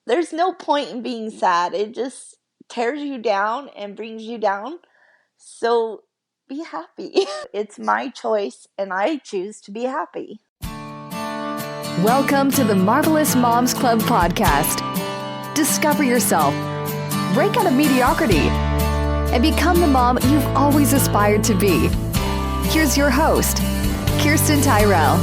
there's no point in being sad. It just tears you down and brings you down. So be happy. It's my choice, and I choose to be happy. Welcome to the Marvelous Moms Club podcast. Discover yourself, break out of mediocrity, and become the mom you've always aspired to be. Here's your host, Kirsten Tyrell.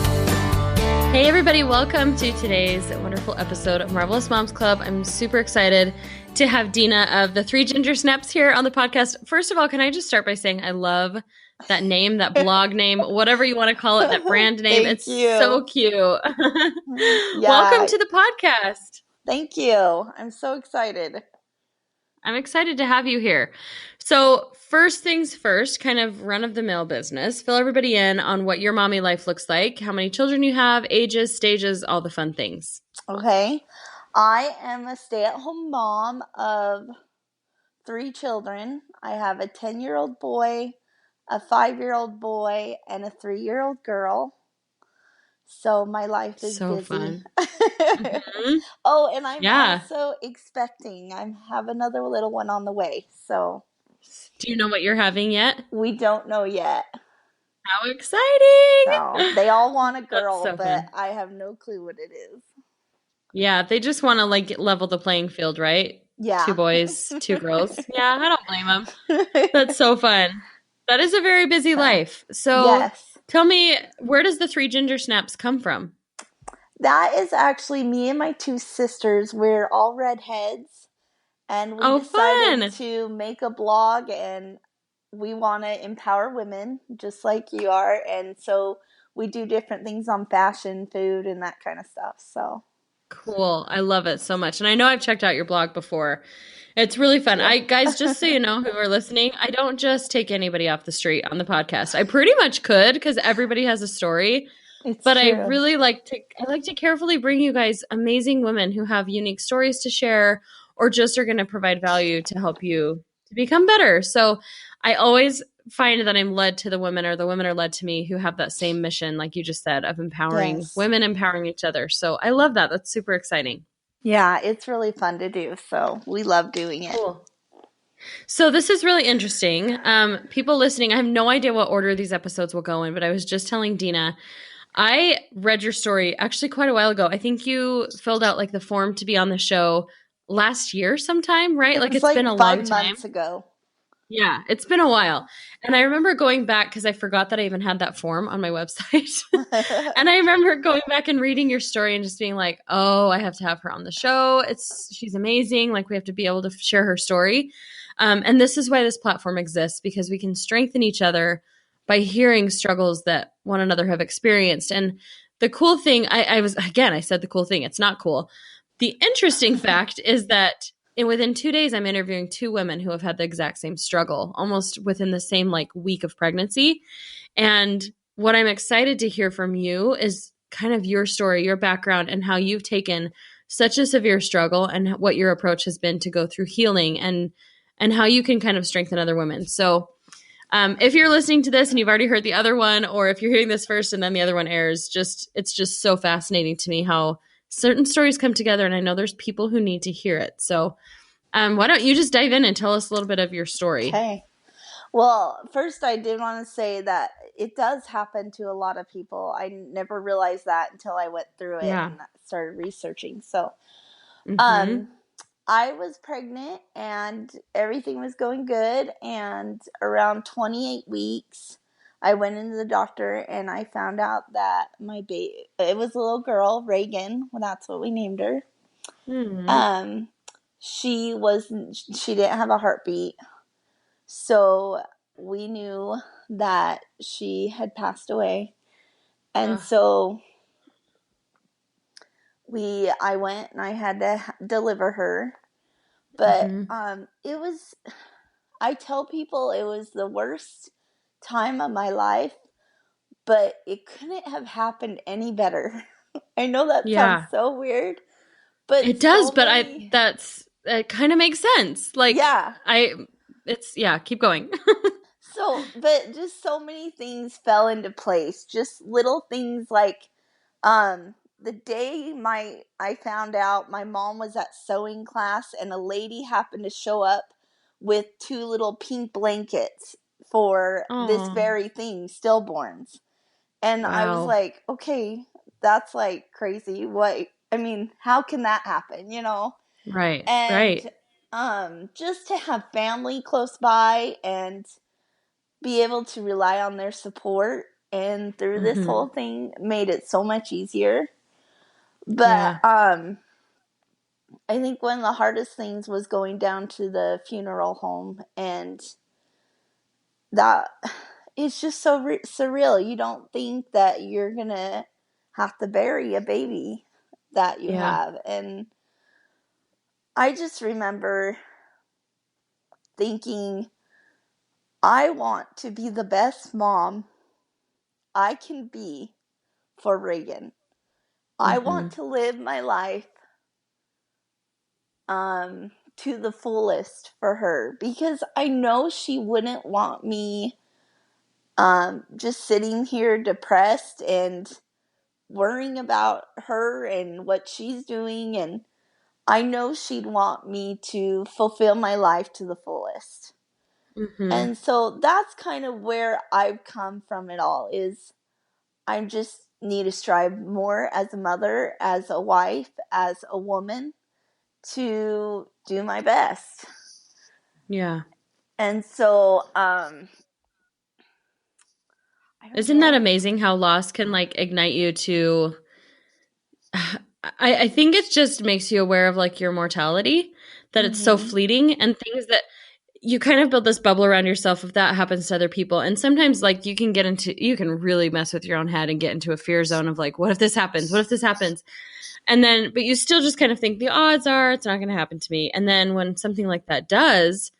Hey everybody, welcome to today's wonderful episode of Marvelous Moms Club. I'm super excited to have Dena of the Three Ginger Snaps here on the podcast. First of all, can I just start by saying I love that name, that blog name, whatever you want to call it, that brand name. It's so cute. Welcome to the podcast. Thank you. I'm so excited. I'm excited to have you here. So first things first, kind of run-of-the-mill business. Fill everybody in on what your mommy life looks like, how many children you have, ages, stages, all the fun things. Okay. I am a stay-at-home mom of 3 children. I have a 10-year-old boy, a 5-year-old boy, and a 3-year-old girl. So my life is so busy. Fun. Mm-hmm. Oh, and I'm also expecting. I have another little one on the way. So, do you know what you're having yet? We don't know yet. How exciting! So, they all want a girl, so but fun. I have no clue what it is. Yeah, they just want to like level the playing field, right? Yeah. 2 boys, 2 girls. Yeah, I don't blame them. That's so fun. That is a very busy life. So yes. Tell me, where does the 3 Ginger Snaps come from? That is actually me and my 2 sisters. We're all redheads. And we decided to make a blog, and we want to empower women just like you are. And so we do different things on fashion, food, and that kind of stuff. So cool. I love it so much. And I know I've checked out your blog before. It's really fun. Guys, just so you know who are listening, I don't just take anybody off the street on the podcast. I pretty much could because everybody has a story. But true. I really like to carefully bring you guys amazing women who have unique stories to share or just are going to provide value to help you to become better. So I always find that I'm led to the women, or the women are led to me, who have that same mission, like you just said, of empowering women, empowering each other. So I love that. That's super exciting. Yeah, it's really fun to do. So we love doing it. Cool. So this is really interesting. People listening, I have no idea what order these episodes will go in, but I was just telling Dena, I read your story actually quite a while ago. I think you filled out like the form to be on the show last year sometime, right? Like it's been a long time. 5 months ago. Yeah, it's been a while. And I remember going back because I forgot that I even had that form on my website. And I remember going back and reading your story and just being like, oh, I have to have her on the show. She's amazing. Like we have to be able to share her story. And this is why this platform exists, because we can strengthen each other by hearing struggles that one another have experienced. And the cool thing, I said the cool thing, it's not cool. The interesting fact is that within 2 days, I'm interviewing 2 women who have had the exact same struggle, almost within the same like week of pregnancy. And what I'm excited to hear from you is kind of your story, your background, and how you've taken such a severe struggle and what your approach has been to go through healing and how you can kind of strengthen other women. So if you're listening to this and you've already heard the other one, or if you're hearing this first and then the other one airs, it's just so fascinating to me how certain stories come together, and I know there's people who need to hear it. So why don't you just dive in and tell us a little bit of your story? Okay. Well, first I did want to say that it does happen to a lot of people. I never realized that until I went through it and started researching. So I was pregnant and everything was going good. And around 28 weeks, I went into the doctor and I found out that my baby, it was a little girl, Reagan. Well, that's what we named her. Mm-hmm. She didn't have a heartbeat. So we knew that she had passed away. And so I went and I had to deliver her. But I tell people it was the worst time of my life, but it couldn't have happened any better. I know that sounds so weird, but it does. It kind of makes sense. Like, keep going. But just so many things fell into place. Just little things like, the day I found out, my mom was at sewing class and a lady happened to show up with 2 little pink blankets for this Oh, very thing, stillborns. And I was wow. like, okay, that's like crazy. What, I mean, how can that happen, you know? Right, And right. just to have family close by and be able to rely on their support and through this Mm-hmm. whole thing made it so much easier. But Yeah, I think one of the hardest things was going down to the funeral home, and that it's just so surreal. You don't think that you're gonna have to bury a baby that you yeah. have. And I just remember thinking, I want to be the best mom I can be for Reagan. I Mm-hmm. want to live my life to the fullest for her, because I know she wouldn't want me just sitting here depressed and worrying about her and what she's doing. And I know she'd want me to fulfill my life to the fullest. Mm-hmm. And so that's kind of where I've come from it all, is I just need to strive more as a mother, as a wife, as a woman, to do my best. Yeah. And so I don't Isn't that know. amazing how loss can like ignite you to I think it just makes you aware of like your mortality, that it's so Mm-hmm. fleeting and things that you kind of build this bubble around yourself if that happens to other people. And sometimes like you can really mess with your own head and get into a fear zone of like, what if this happens? What if this happens? And then, but you still just kind of think the odds are it's not going to happen to me. And then when something like that does,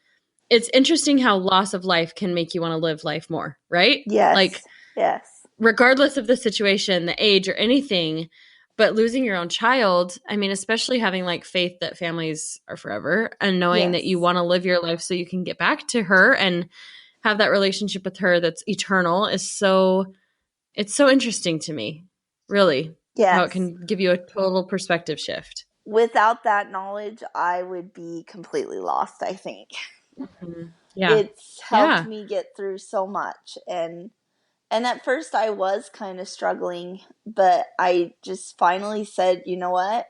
it's interesting how loss of life can make you want to live life more, right? Like, Yes. Yes. regardless of the situation, the age, or anything, but losing your own child, I mean, especially having like faith that families are forever and knowing that you Yes. want to live your life so you can get back to her and have that relationship with her that's eternal is it's so interesting to me, really, how it Yes. can give you a total perspective shift. Without that knowledge, I would be completely lost, I think. Mhm. Yeah. It's helped Yeah. me get through so much. And at first I was kind of struggling, but I just finally said, you know what?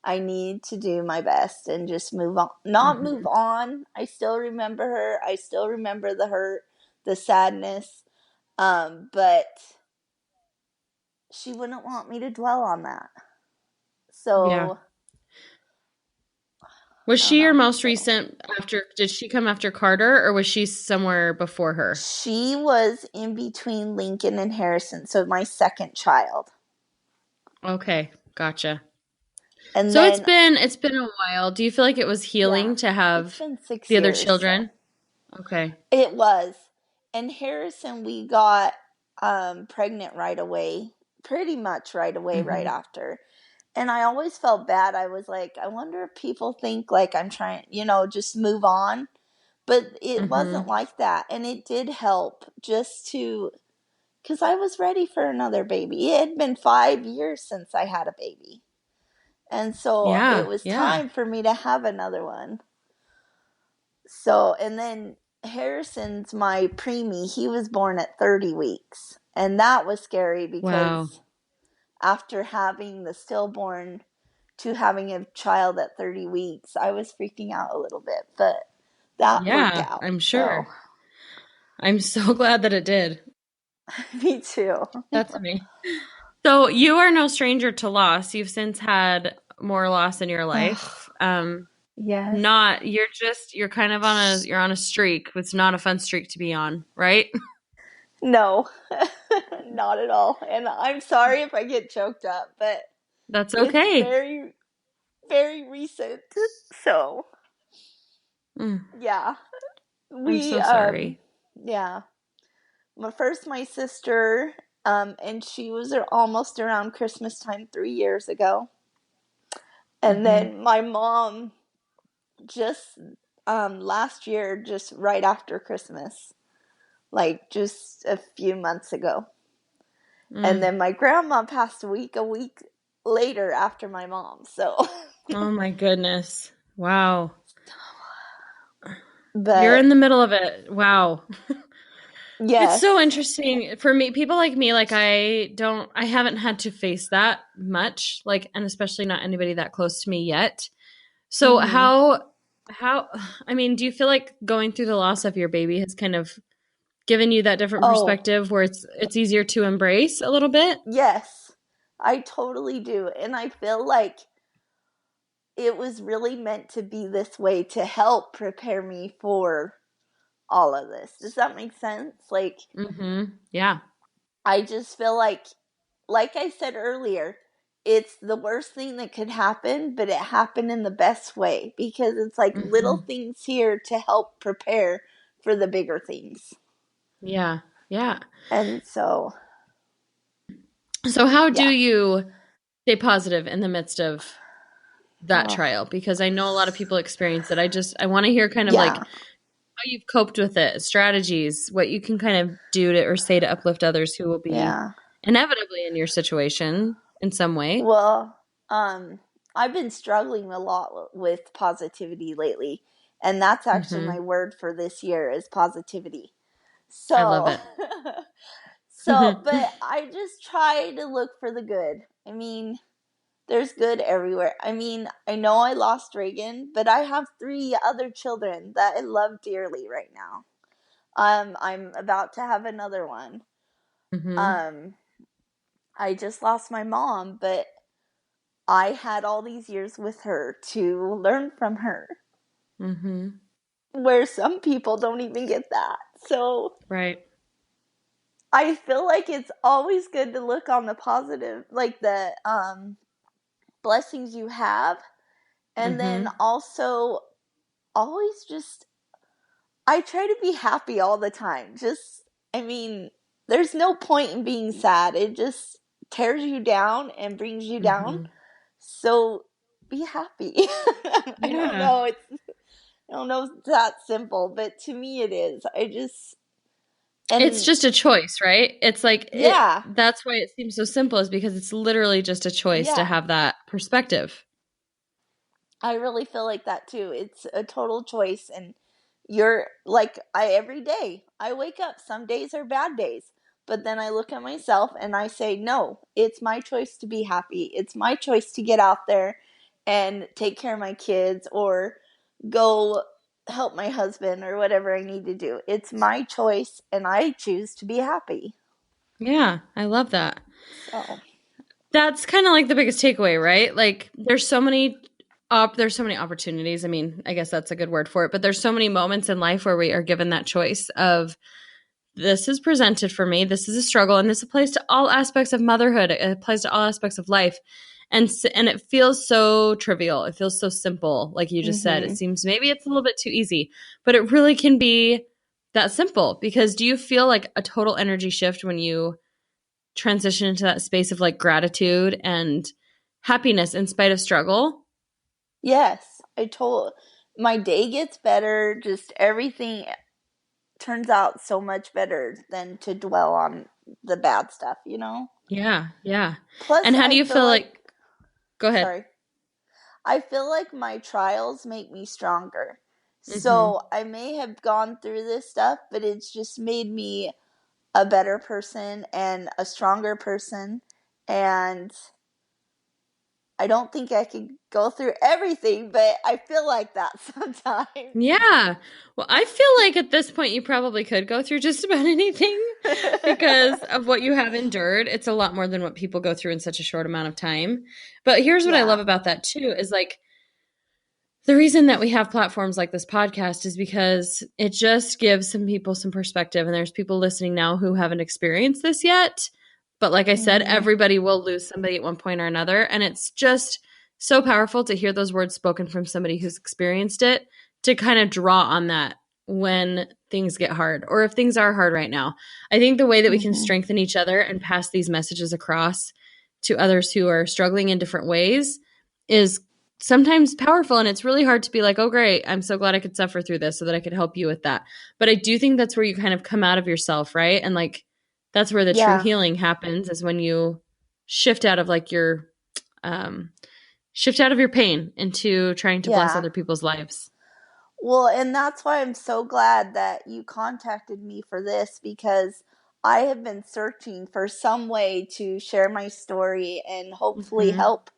I need to do my best and just move on. Not move Mhm. on. I still remember her. I still remember the hurt, the sadness. But she wouldn't want me to dwell on that. Yeah. So Was I don't she your know. most So recent after, did she come after Carter or was she somewhere before her? she was in between Lincoln and Harrison, so my second child. Okay. Gotcha. And So then, it's been a while. Do you feel like it was yeah, healing to it's have been six the other years. So children? Okay. it was. And Harrison, we got pregnant right away, pretty much right away, right Hmm. after. And I always felt bad. I was like, I wonder if people think like I'm trying, just move on. But it wasn't Hmm. like that. And it did help just to, because I was ready for another baby. It had been 5 years since I had a baby. And so it Yeah. was Yeah. time for me to have another one. So, and then Harrison's my preemie. He was born at 30 weeks. And that was scary Wow. because after having the stillborn to having a child at 30 weeks, I was freaking out a little bit, but that worked Yeah, out. I'm So, sure. I'm so glad that it did. me too. That's amazing. So you are no stranger to loss. You've since had more loss in your life. Yes. Not you're kind of you're on a streak. It's not a fun streak to be on, right? No, not at all. And I'm sorry if I get choked up, but That's it's okay. very, very recent. So, Mm, yeah. I'm We, so sorry. yeah. First, my sister, and she was almost around Christmas time 3 years ago. And Hmm. then my mom just last year, just right after Christmas, like just a few months ago. And Mm. then my grandma passed a week later after my mom. So, Oh my goodness. Wow. You're but in the middle of it. Wow. It's yes. so interesting for me, people like me, like I haven't had to face that much, like, and especially not anybody that close to me yet. So Mm-hmm. I mean, do you feel like going through the loss of your baby has kind of given you that different Oh, perspective where it's easier to embrace a little bit? yes. I totally do. And I feel like it was really meant to be this way to help prepare me for all of this. Does that make sense? Like, Mm-hmm. Yeah. I just feel like I said earlier, it's the worst thing that could happen, but it happened in the best way because it's like little Mm-hmm. things here to help prepare for the bigger things. Yeah. Yeah. And so, So how do yeah. you stay positive in the midst of that Oh, trial? Because I know a lot of people experience it. I want to hear kind of like yeah. how you've coped with it, strategies, what you can kind of do to or say to uplift others who will be Yeah. inevitably in your situation in some way. Well, I've been struggling a lot with positivity lately, and that's actually Mm-hmm. my word for this year is positivity. I love So, it. but I just try to look for the good. I mean, there's good everywhere. I mean, I know I lost Reagan, but I have 3 other children that I love dearly right now. I'm about to have another one. Mm-hmm. Um, I just lost my mom, but I had all these years with her to learn from her, Mm-hmm. where some people don't even get that. So Right. I feel like it's always good to look on the positive, like the blessings you have, and then Mm-hmm. also always just I try to be happy all the time. Just I mean, there's no point in being sad. It just tears you down and brings you down. Mm-hmm. So be happy. Yeah. I don't know if it's that simple, but to me it is. I just It's and just a choice, right? It's like yeah, that's why it seems so simple is because it's literally just a choice to yeah. have that perspective. I really feel like that too. It's a total choice and you're like I every day I wake up. Some days are bad days, but then I look at myself and I say, "No, it's my choice to be happy. It's my choice to get out there and take care of my kids or go help my husband or whatever I need to do. It's my choice and I choose to be happy." Yeah, I love that. So, That's kind of like the biggest takeaway, right? Like there's so many opportunities. I mean, I guess that's a good word for it, but there's so many moments in life where we are given that choice of this is presented for me, this is a struggle, and this applies to all aspects of motherhood. It applies to all aspects of life. And it feels so trivial. It feels so simple, like you just said. It mhm. seems maybe it's a little bit too easy, but it really can be that simple because do you feel like a total energy shift when you transition into that space of like gratitude and happiness in spite of struggle? Yes, I told my day gets better, just everything turns out so much better than to dwell on the bad stuff, you know? Yeah, yeah. Plus, And how do I you feel feel like, like go ahead. sorry, I feel like my trials make me stronger. Mhm. So I may have gone through this stuff, but it's just made me a better person and a stronger person. And I don't think I could go through everything, but I feel like that sometimes. Yeah. Well, I feel like at this point you probably could go through just about anything because of what you have endured. It's a lot more than what people go through in such a short amount of time. But here's what I love Yeah. about that too is like the reason that we have platforms like this podcast is because it just gives some people some perspective. And there's people listening now who haven't experienced this yet. But like I said, Mhm. everybody will lose somebody at one point or another. And it's just so powerful to hear those words spoken from somebody who's experienced it to kind of draw on that when things get hard or if things are hard right now. I think the way that we can Mhm. strengthen each other and pass these messages across to others who are struggling in different ways is sometimes powerful, and it's really hard to be like, oh great, I'm so glad I could suffer through this so that I could help you with that. But I do think that's where you kind of come out of yourself, right? And like that's where the true Yeah. healing happens is when you shift out of like your shift out of your pain into trying to bless other people's lives. Well, and that's why I'm so glad that you contacted me for this, because I have been searching for some way to share my story and hopefully help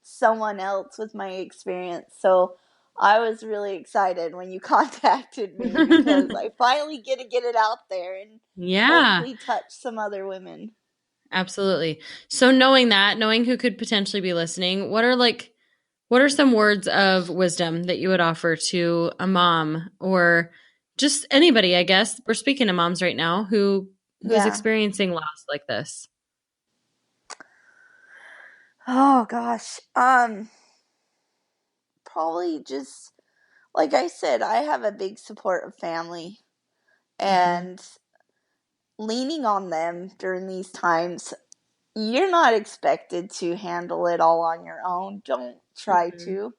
someone else with my experience. So I was really excited when you contacted me, because I finally get to get it out there and hopefully touch some other women. Absolutely. So knowing who could potentially be listening, what are some words of wisdom that you would offer to a mom, or just anybody, I guess? We're speaking to moms right now who is experiencing loss like this. Oh gosh. Probably just, like I said, I have a big supportive family, and leaning on them during these times. You're not expected to handle it all on your own. Don't try to.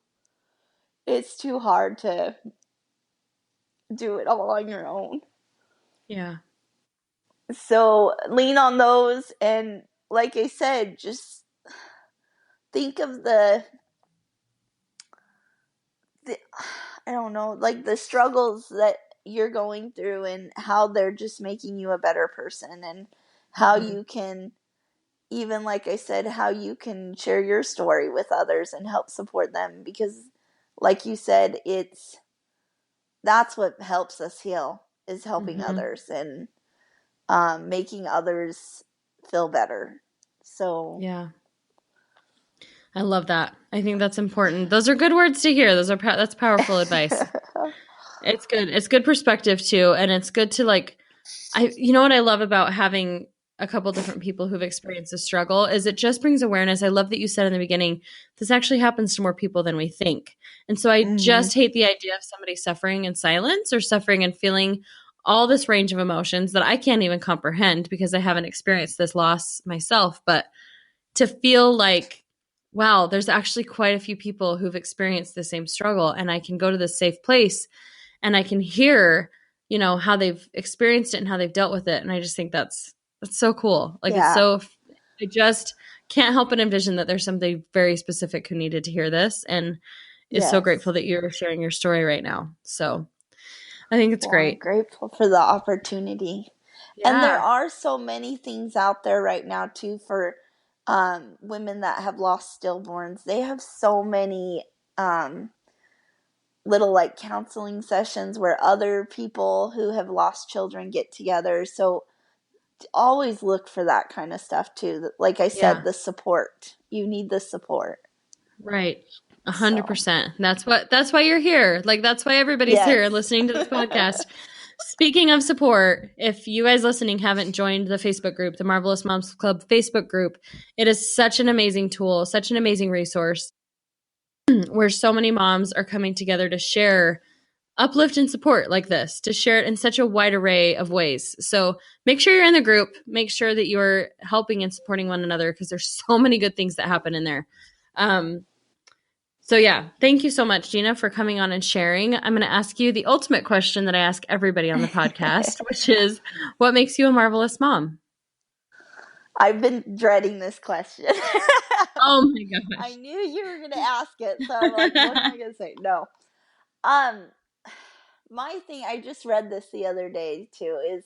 It's too hard to do it all on your own. Yeah. So lean on those, and like I said, just think of the I don't know, like the struggles that you're going through and how they're just making you a better person, and how you can, even like I said, how you can share your story with others and help support them, because like you said, that's what helps us heal, is helping others and making others feel better. So yeah. I love that. I think that's important. Those are good words to hear. That's powerful advice. It's good. It's good perspective too. And it's good to you know what I love about having a couple different people who've experienced a struggle is it just brings awareness. I love that you said in the beginning, this actually happens to more people than we think. And so I just hate the idea of somebody suffering in silence, or suffering and feeling all this range of emotions that I can't even comprehend because I haven't experienced this loss myself. But to feel like, wow, there's actually quite a few people who've experienced the same struggle, and I can go to this safe place and I can hear, how they've experienced it and how they've dealt with it. And I just think that's so cool. I just can't help but envision that there's somebody very specific who needed to hear this, and is so grateful that you're sharing your story right now. So I think it's great. I'm grateful for the opportunity. Yeah. And there are so many things out there right now too for women that have lost stillborns. They have so many little counseling sessions where other people who have lost children get together. So always look for that kind of stuff too. Like I said, the support. You need the support. Right. 100%. That's why you're here. That's why everybody's here listening to this podcast. Speaking of support, if you guys listening haven't joined the Facebook group, the Marvelous Moms Club Facebook group, it is such an amazing tool, such an amazing resource where so many moms are coming together to share, uplift, and support like this, to share it in such a wide array of ways. So make sure you're in the group. Make sure that you're helping and supporting one another, because there's so many good things that happen in there. So yeah, thank you so much, Dena, for coming on and sharing. I'm going to ask you the ultimate question that I ask everybody on the podcast, which is, what makes you a marvelous mom? I've been dreading this question. Oh my gosh. I knew you were going to ask it, so I'm like, what am I going to say? No. My thing, I just read this the other day too, is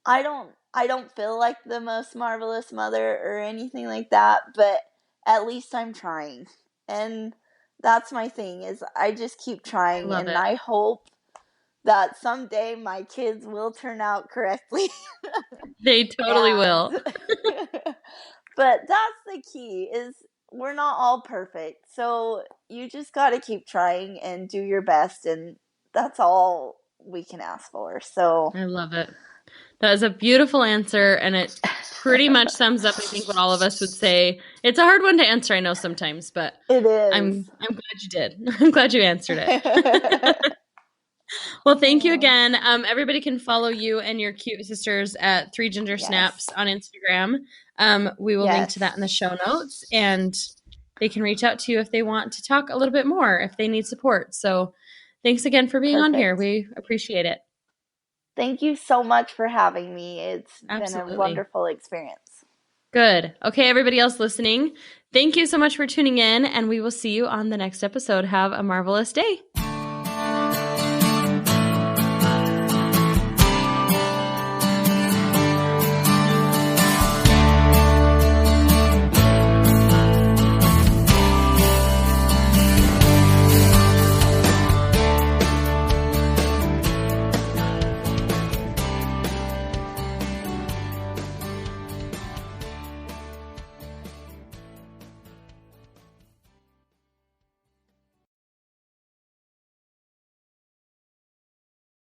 I don't feel like the most marvelous mother or anything like that, but at least I'm trying. And that's my thing, is I just keep trying, and I hope that someday my kids will turn out correctly. They totally will. But that's the key, is we're not all perfect. So you just got to keep trying and do your best, and that's all we can ask for. So I love it. That is a beautiful answer, and it pretty much sums up, I think, what all of us would say. It's a hard one to answer, I know, sometimes, but it is. I'm glad you did. I'm glad you answered it. Well, thank you again. Everybody can follow you and your cute sisters at 3 Ginger Snaps on Instagram. We will link to that in the show notes, and they can reach out to you if they want to talk a little bit more, if they need support. So thanks again for being on here. We appreciate it. Thank you so much for having me. It's been a wonderful experience. Good. Okay, everybody else listening, thank you so much for tuning in, and we will see you on the next episode. Have a marvelous day.